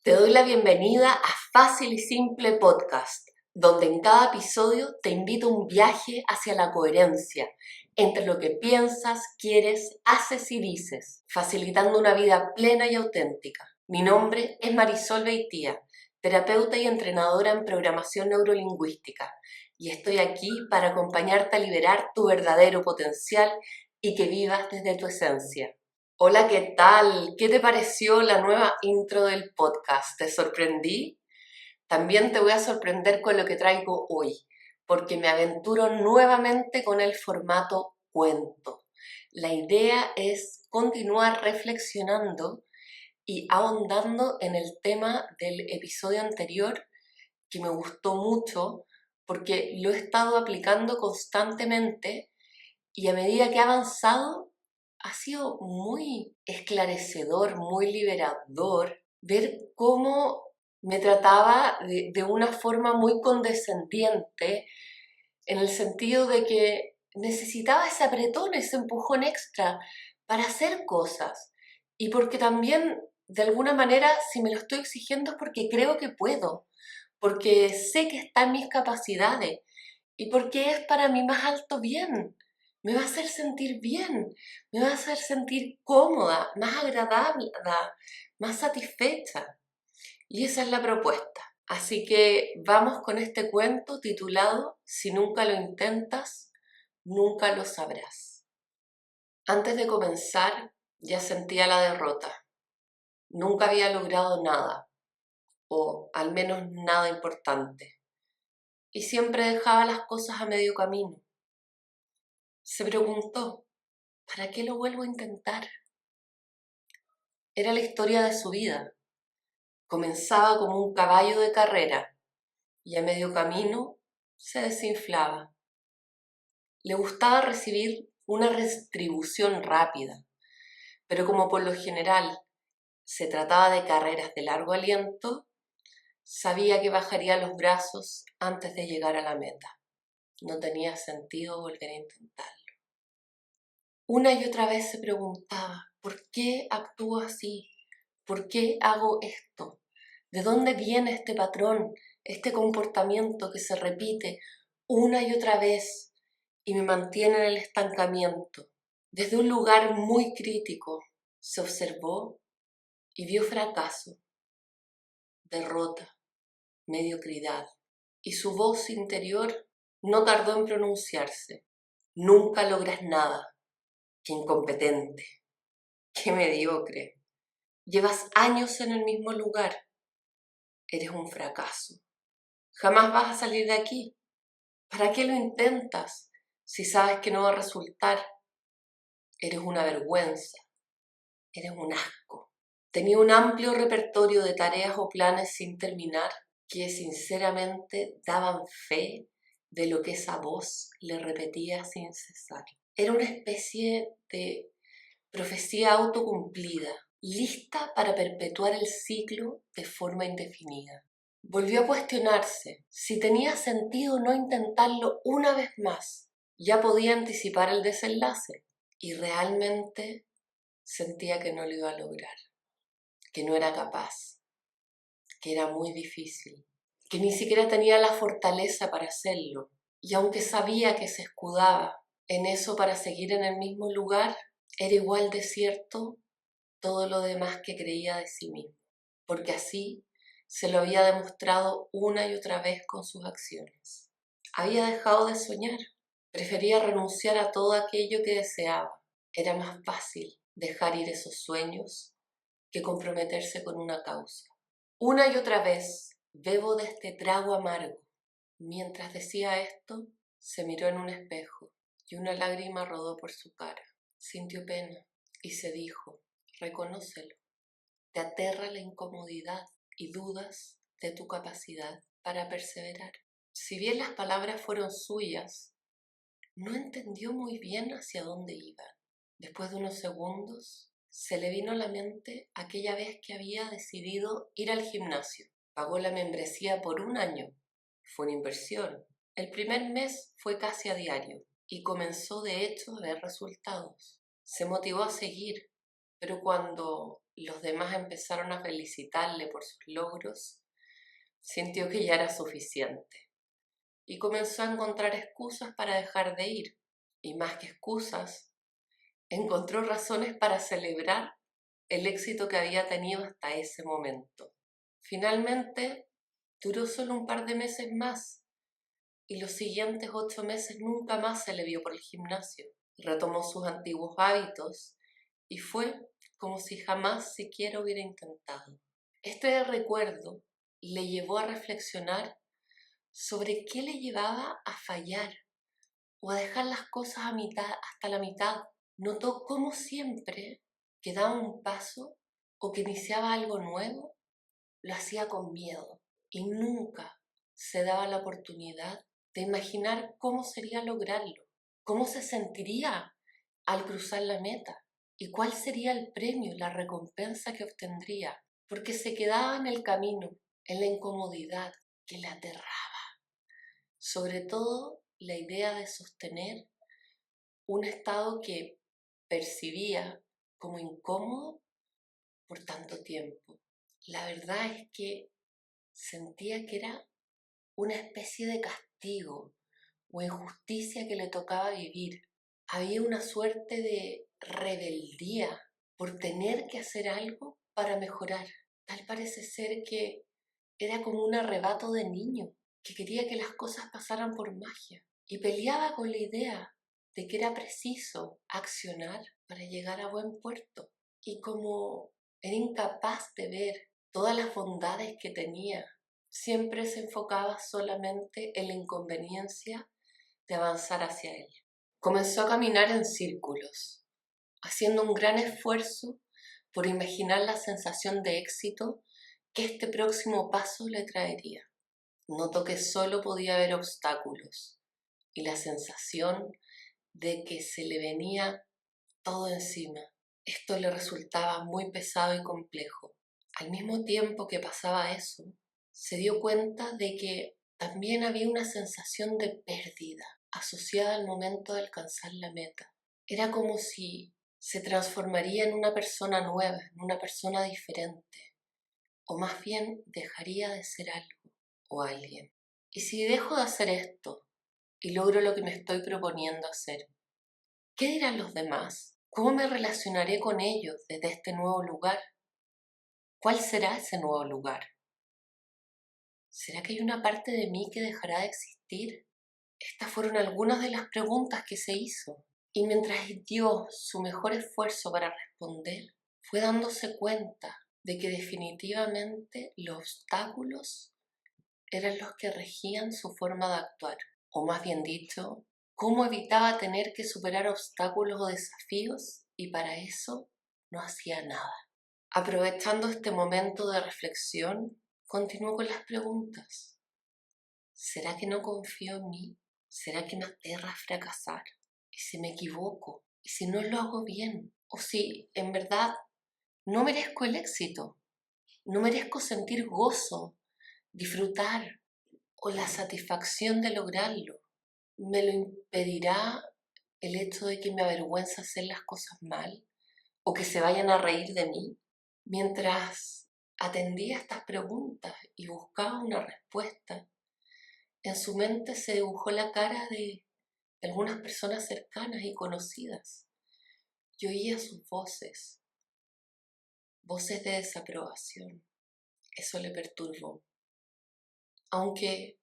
Te doy la bienvenida a Fácil y Simple Podcast, donde en cada episodio te invito a un viaje hacia la coherencia entre lo que piensas, quieres, haces y dices, facilitando una vida plena y auténtica. Mi nombre es Marisol Beitía, terapeuta y entrenadora en programación neurolingüística, y estoy aquí para acompañarte a liberar tu verdadero potencial y que vivas desde tu esencia. Hola, ¿qué tal? ¿Qué te pareció la nueva intro del podcast? ¿Te sorprendí? También te voy a sorprender con lo que traigo hoy, porque me aventuro nuevamente con el formato cuento. La idea es continuar reflexionando y ahondando en el tema del episodio anterior, que me gustó mucho porque lo he estado aplicando constantemente y a medida que he avanzado ha sido muy esclarecedor, muy liberador ver cómo me trataba de una forma muy condescendiente, en el sentido de que necesitaba ese apretón, ese empujón extra para hacer cosas. Y porque también, de alguna manera, si me lo estoy exigiendo es porque creo que puedo, porque sé que está en mis capacidades y porque es para mi más alto bien. Me va a hacer sentir bien, me va a hacer sentir cómoda, más agradable, más satisfecha. Y esa es la propuesta. Así que vamos con este cuento titulado Si nunca lo intentas, nunca lo sabrás. Antes de comenzar, ya sentía la derrota. Nunca había logrado nada, o al menos nada importante. Y siempre dejaba las cosas a medio camino. Se preguntó, ¿para qué lo vuelvo a intentar? Era la historia de su vida. Comenzaba como un caballo de carrera y a medio camino se desinflaba. Le gustaba recibir una retribución rápida, pero como por lo general se trataba de carreras de largo aliento, sabía que bajaría los brazos antes de llegar a la meta. No tenía sentido volver a intentarlo. Una y otra vez se preguntaba, ¿por qué actúo así? ¿Por qué hago esto? ¿De dónde viene este patrón, este comportamiento que se repite una y otra vez y me mantiene en el estancamiento? Desde un lugar muy crítico se observó y vio fracaso, derrota, mediocridad. Y su voz interior no tardó en pronunciarse. Nunca logras nada. Qué incompetente, qué mediocre. Llevas años en el mismo lugar. Eres un fracaso. Jamás vas a salir de aquí. ¿Para qué lo intentas si sabes que no va a resultar? Eres una vergüenza. Eres un asco. Tenía un amplio repertorio de tareas o planes sin terminar que sinceramente daban fe de lo que esa voz le repetía sin cesar. Era una especie de profecía autocumplida, lista para perpetuar el ciclo de forma indefinida. Volvió a cuestionarse si tenía sentido no intentarlo una vez más. Ya podía anticipar el desenlace y realmente sentía que no lo iba a lograr, que no era capaz, que era muy difícil, que ni siquiera tenía la fortaleza para hacerlo. Y aunque sabía que se escudaba en eso para seguir en el mismo lugar, era igual de cierto todo lo demás que creía de sí mismo, porque así se lo había demostrado una y otra vez con sus acciones. Había dejado de soñar, prefería renunciar a todo aquello que deseaba. Era más fácil dejar ir esos sueños que comprometerse con una causa. Una y otra vez bebo de este trago amargo. Mientras decía esto, se miró en un espejo y una lágrima rodó por su cara. Sintió pena y se dijo, reconócelo. Te aterra la incomodidad y dudas de tu capacidad para perseverar. Si bien las palabras fueron suyas, no entendió muy bien hacia dónde iban. Después de unos segundos, se le vino a la mente aquella vez que había decidido ir al gimnasio. Pagó la membresía por un año. Fue una inversión. El primer mes fue casi a diario y comenzó de hecho a ver resultados. Se motivó a seguir pero cuando los demás empezaron a felicitarle por sus logros, sintió que ya era suficiente y comenzó a encontrar excusas para dejar de ir. Y más que excusas, encontró razones para celebrar el éxito que había tenido hasta ese momento. Finalmente, duró solo un par de meses más y los siguientes 8 meses nunca más se le vio por el gimnasio. Retomó sus antiguos hábitos y fue como si jamás siquiera hubiera intentado. Este recuerdo le llevó a reflexionar sobre qué le llevaba a fallar o a dejar las cosas a mitad, hasta la mitad. Notó cómo siempre que daba un paso o que iniciaba algo nuevo, lo hacía con miedo y nunca se daba la oportunidad de imaginar cómo sería lograrlo, cómo se sentiría al cruzar la meta y cuál sería el premio, la recompensa que obtendría, porque se quedaba en el camino, en la incomodidad que le aterraba. Sobre todo la idea de sostener un estado que percibía como incómodo por tanto tiempo. La verdad es que sentía que era una especie de castigo o injusticia que le tocaba vivir. Había una suerte de rebeldía por tener que hacer algo para mejorar. Tal parece ser que era como un arrebato de niño que quería que las cosas pasaran por magia y peleaba con la idea de que era preciso accionar para llegar a buen puerto. Y como era incapaz de ver todas las bondades que tenía, siempre se enfocaba solamente en la inconveniencia de avanzar hacia él. Comenzó a caminar en círculos, haciendo un gran esfuerzo por imaginar la sensación de éxito que este próximo paso le traería. Notó que solo podía haber obstáculos y la sensación de que se le venía todo encima. Esto le resultaba muy pesado y complejo. Al mismo tiempo que pasaba eso, se dio cuenta de que también había una sensación de pérdida asociada al momento de alcanzar la meta. Era como si se transformaría en una persona nueva, en una persona diferente, o más bien dejaría de ser algo o alguien. ¿Y si dejo de hacer esto y logro lo que me estoy proponiendo hacer? ¿Qué dirán los demás? ¿Cómo me relacionaré con ellos desde este nuevo lugar? ¿Cuál será ese nuevo lugar? ¿Será que hay una parte de mí que dejará de existir? Estas fueron algunas de las preguntas que se hizo. Y mientras dio su mejor esfuerzo para responder, fue dándose cuenta de que definitivamente los obstáculos eran los que regían su forma de actuar. O más bien dicho, cómo evitaba tener que superar obstáculos o desafíos y para eso no hacía nada. Aprovechando este momento de reflexión, continuó con las preguntas. ¿Será que no confío en mí? ¿Será que me aterra fracasar? ¿Y si me equivoco? ¿Y si no lo hago bien? ¿O si en verdad no merezco el éxito? ¿No merezco sentir gozo, disfrutar o la satisfacción de lograrlo? ¿Me lo impedirá el hecho de que me avergüenza hacer las cosas mal? ¿O que se vayan a reír de mí? Mientras atendía estas preguntas y buscaba una respuesta, en su mente se dibujó la cara de algunas personas cercanas y conocidas. Yo oía sus voces, voces de desaprobación. Eso le perturbó, aunque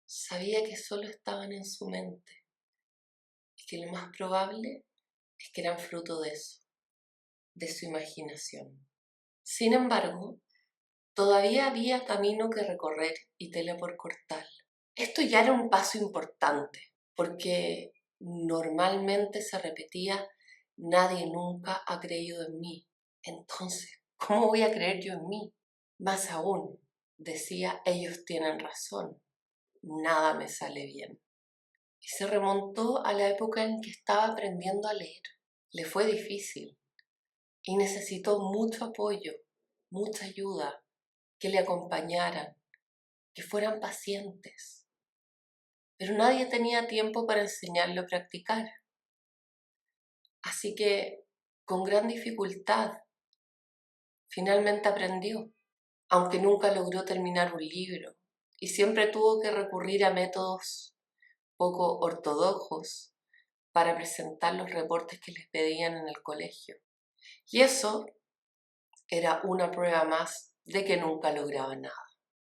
sabía que solo estaban en su mente y que lo más probable es que eran fruto de eso, de su imaginación. Sin embargo, todavía había camino que recorrer y tela por cortar. Esto ya era un paso importante, porque normalmente se repetía: nadie nunca ha creído en mí. Entonces, ¿cómo voy a creer yo en mí? Más aún, decía: ellos tienen razón, nada me sale bien. Y se remontó a la época en que estaba aprendiendo a leer. Le fue difícil y necesitó mucho apoyo, mucha ayuda, que le acompañaran, que fueran pacientes. Pero nadie tenía tiempo para enseñarle a practicar. Así que con gran dificultad. Finalmente aprendió, aunque nunca logró terminar un libro y siempre tuvo que recurrir a métodos poco ortodoxos para presentar los reportes que les pedían en el colegio. Y eso era una prueba más de que nunca lograba nada.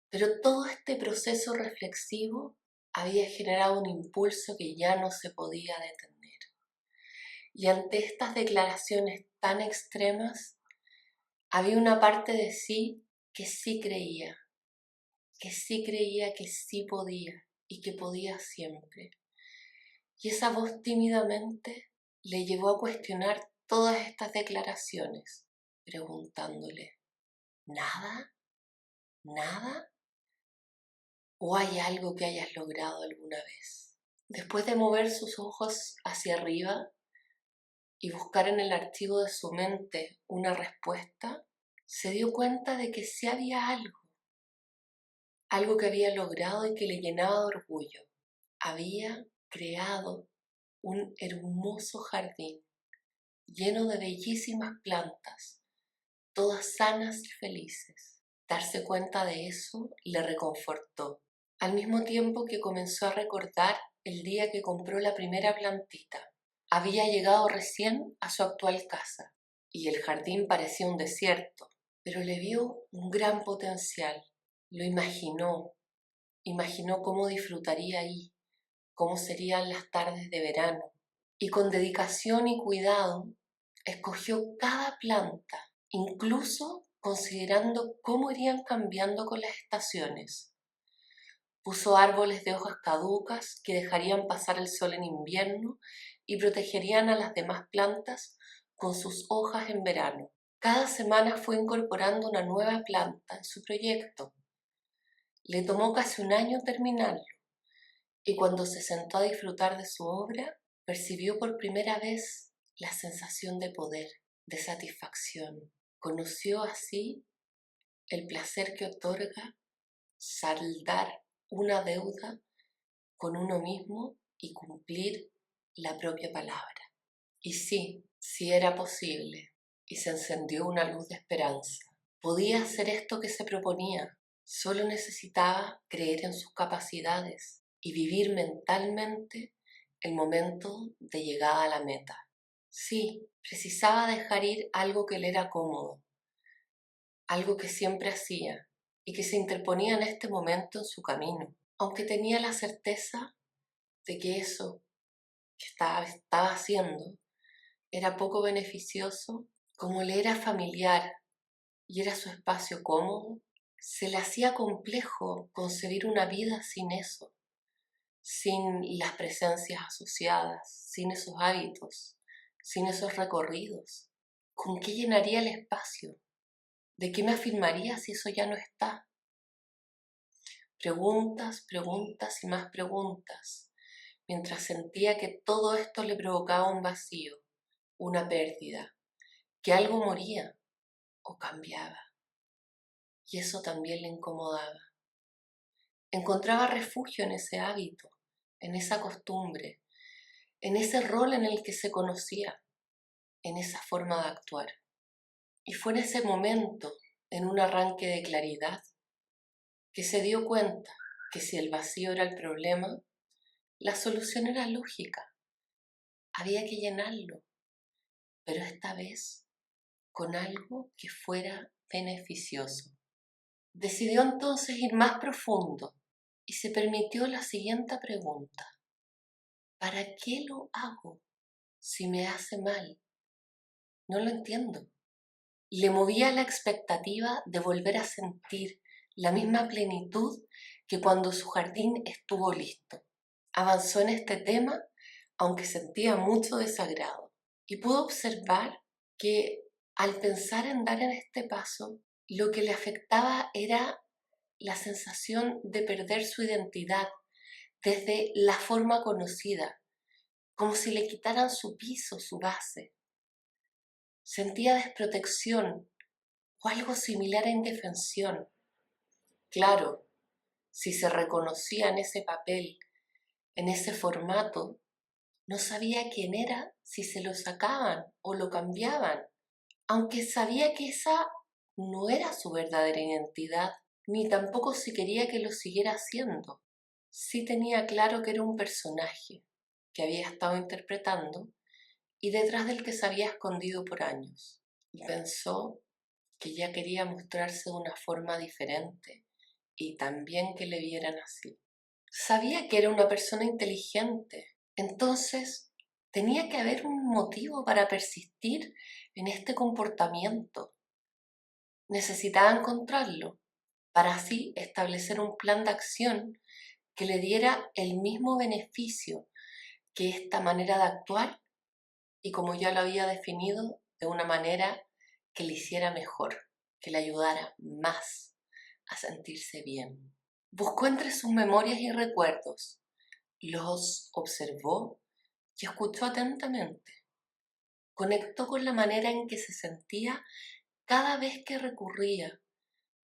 Pero todo este proceso reflexivo había generado un impulso que ya no se podía detener. Y ante estas declaraciones tan extremas, había una parte de sí que sí creía, que sí podía y que podía siempre. Y esa voz tímidamente le llevó a cuestionar todas estas declaraciones, preguntándole, ¿nada? ¿Nada? ¿O hay algo que hayas logrado alguna vez? Después de mover sus ojos hacia arriba y buscar en el archivo de su mente una respuesta, se dio cuenta de que sí había algo que había logrado y que le llenaba de orgullo. Había creado un hermoso jardín lleno de bellísimas plantas, todas sanas y felices. Darse cuenta de eso le reconfortó, al mismo tiempo que comenzó a recordar el día que compró la primera plantita. Había llegado recién a su actual casa y el jardín parecía un desierto, pero le vio un gran potencial. Lo imaginó cómo disfrutaría ahí, cómo serían las tardes de verano, y con dedicación y cuidado escogió cada planta, incluso considerando cómo irían cambiando con las estaciones. Puso árboles de hojas caducas que dejarían pasar el sol en invierno y protegerían a las demás plantas con sus hojas en verano. Cada semana fue incorporando una nueva planta en su proyecto. Le tomó casi un año terminarlo, y cuando se sentó a disfrutar de su obra, percibió por primera vez la sensación de poder, de satisfacción. Conoció así el placer que otorga saldar una deuda con uno mismo y cumplir la propia palabra. Y sí era posible, y se encendió una luz de esperanza. Podía hacer esto que se proponía, solo necesitaba creer en sus capacidades y vivir mentalmente el momento de llegada a la meta. Sí, precisaba dejar ir algo que le era cómodo, algo que siempre hacía y que se interponía en este momento en su camino, aunque tenía la certeza de que eso que estaba haciendo era poco beneficioso. Como le era familiar y era su espacio cómodo, se le hacía complejo concebir una vida sin eso, sin las presencias asociadas, sin esos hábitos, sin esos recorridos. ¿Con qué llenaría el espacio? ¿De qué me afirmaría si eso ya no está? Preguntas y más preguntas, mientras sentía que todo esto le provocaba un vacío, una pérdida, que algo moría o cambiaba. Y eso también le incomodaba. Encontraba refugio en ese hábito, en esa costumbre, en ese rol en el que se conocía, en esa forma de actuar. Y fue en ese momento, en un arranque de claridad, que se dio cuenta que si el vacío era el problema, la solución era lógica. Había que llenarlo, pero esta vez con algo que fuera beneficioso. Decidió entonces ir más profundo y se permitió la siguiente pregunta. ¿Para qué lo hago si me hace mal? No lo entiendo. Le movía la expectativa de volver a sentir la misma plenitud que cuando su jardín estuvo listo. Avanzó en este tema, aunque sentía mucho desagrado, y pudo observar que al pensar en dar en este paso, lo que le afectaba era la sensación de perder su identidad desde la forma conocida, como si le quitaran su piso, su base. Sentía desprotección o algo similar a indefensión. Claro, si se reconocía en ese papel, en ese formato, No sabía quién era si se lo sacaban o lo cambiaban, aunque sabía que esa no era su verdadera identidad, ni tampoco si quería que lo siguiera haciendo. Sí tenía claro que era un personaje que había estado interpretando y detrás del que se había escondido por años. Y pensó que ya quería mostrarse de una forma diferente y también que le vieran así. Sabía que era una persona inteligente, entonces tenía que haber un motivo para persistir en este comportamiento. Necesitaba encontrarlo para así establecer un plan de acción que le diera el mismo beneficio que esta manera de actuar y, como ya lo había definido, de una manera que le hiciera mejor, que le ayudara más a sentirse bien. Buscó entre sus memorias y recuerdos, los observó y escuchó atentamente. Conectó con la manera en que se sentía cada vez que recurría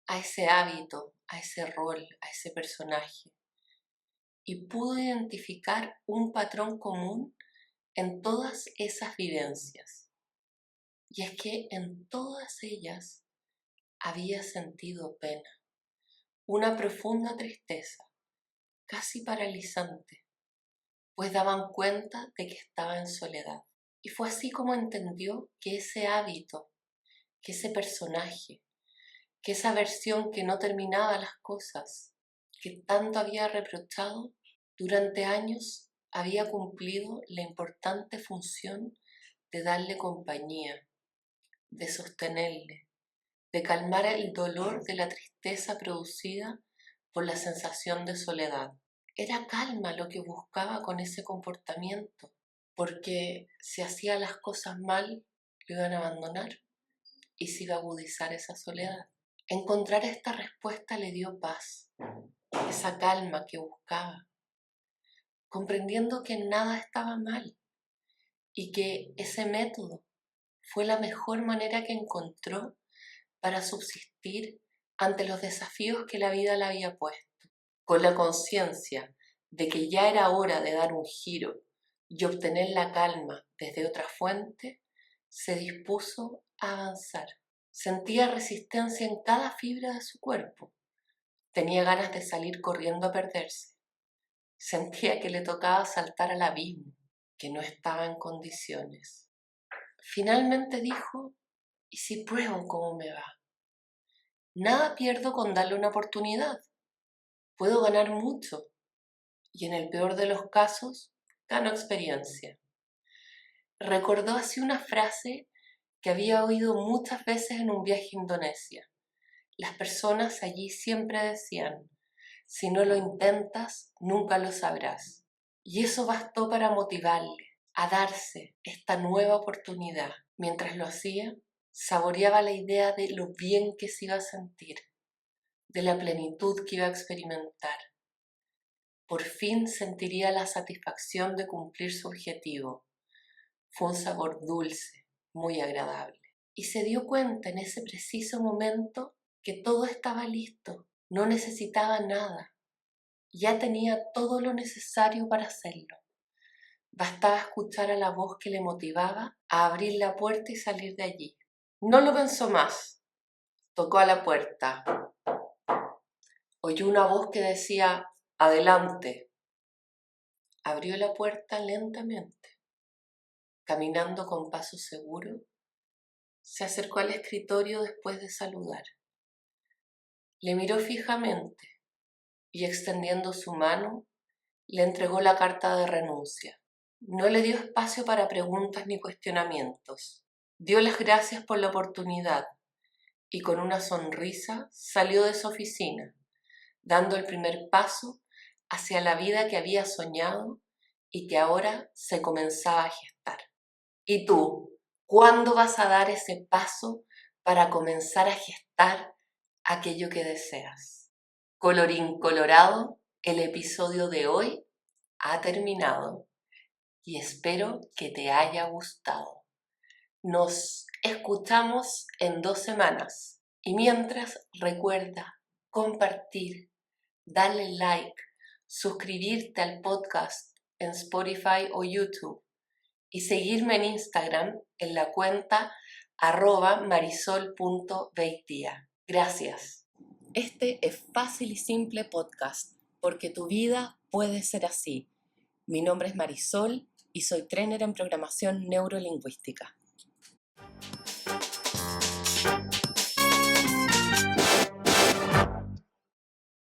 a ese hábito, a ese rol, a ese personaje, y pudo identificar un patrón común en todas esas vivencias. Y es que en todas ellas había sentido pena, una profunda tristeza, casi paralizante, pues daban cuenta de que estaba en soledad. Y fue así como entendió que ese hábito, que ese personaje, que esa versión que no terminaba las cosas, que tanto había reprochado, durante años había cumplido la importante función de darle compañía, de sostenerle, de calmar el dolor de la tristeza producida por la sensación de soledad. Era calma lo que buscaba con ese comportamiento, porque si hacía las cosas mal, lo iban a abandonar y se iba a agudizar esa soledad. Encontrar esta respuesta le dio paz, esa calma que buscaba, comprendiendo que nada estaba mal y que ese método fue la mejor manera que encontró para subsistir ante los desafíos que la vida le había puesto. Con la conciencia de que ya era hora de dar un giro y obtener la calma desde otra fuente, se dispuso a avanzar. Sentía resistencia en cada fibra de su cuerpo. Tenía ganas de salir corriendo a perderse. Sentía que le tocaba saltar al abismo, que no estaba en condiciones. Finalmente dijo: ¿y si pruebo cómo me va? Nada pierdo con darle una oportunidad. Puedo ganar mucho y en el peor de los casos gano experiencia. Recordó así una frase que había oído muchas veces en un viaje a Indonesia. Las personas allí siempre decían: si no lo intentas, nunca lo sabrás. Y eso bastó para motivarle a darse esta nueva oportunidad. Mientras lo hacía, saboreaba la idea de lo bien que se iba a sentir, de la plenitud que iba a experimentar. Por fin sentiría la satisfacción de cumplir su objetivo. Fue un sabor dulce, muy agradable. Y se dio cuenta en ese preciso momento que todo estaba listo, no necesitaba nada. Ya tenía todo lo necesario para hacerlo. Bastaba escuchar a la voz que le motivaba a abrir la puerta y salir de allí. No lo pensó más. Tocó a la puerta. Oyó una voz que decía: adelante. Abrió la puerta lentamente. Caminando con paso seguro, se acercó al escritorio después de saludar. Le miró fijamente y, extendiendo su mano, le entregó la carta de renuncia. No le dio espacio para preguntas ni cuestionamientos. Dio las gracias por la oportunidad y con una sonrisa salió de su oficina, dando el primer paso hacia la vida que había soñado y que ahora se comenzaba a gestar. ¿Y tú, cuándo vas a dar ese paso para comenzar a gestar aquello que deseas? Colorín colorado, el episodio de hoy ha terminado y espero que te haya gustado. Nos escuchamos en 2 semanas y mientras, recuerda compartir, darle like, suscribirte al podcast en Spotify o YouTube y seguirme en Instagram en la cuenta @marisol.beitia. Gracias. Este es Fácil y Simple Podcast, porque tu vida puede ser así. Mi nombre es Marisol y soy trainer en programación neurolingüística.